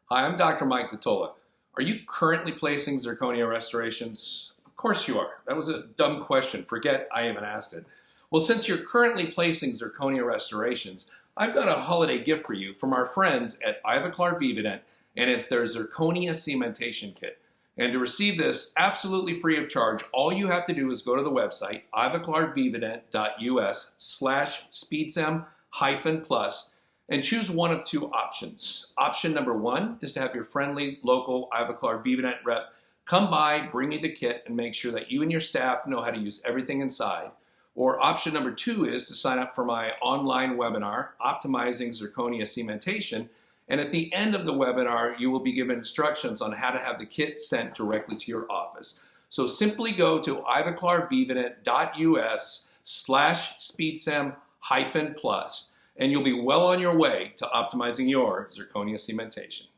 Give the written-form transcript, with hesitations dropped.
Hi, I'm Dr. Mike Totola. Are you currently placing zirconia restorations? Of course you are. That was a dumb question. Forget I even asked it. Well, since you're currently placing zirconia restorations, I've got a holiday gift for you from our friends at Ivoclar Vivadent, and it's their Zirconia Cementation Kit. And to receive this absolutely free of charge, all you have to do is go to the website, ivoclarvivadent.us/speedsem-plus, and choose one of two options. Option number one is to have your friendly local Ivoclar Vivadent rep come by, bring you the kit, and make sure that you and your staff know how to use everything inside. Or option number two is to sign up for my online webinar, Optimizing Zirconia Cementation, and at the end of the webinar, you will be given instructions on how to have the kit sent directly to your office. So simply go to ivoclarvivadent.us/speedsem-plus, and you'll be well on your way to optimizing your zirconia cementation.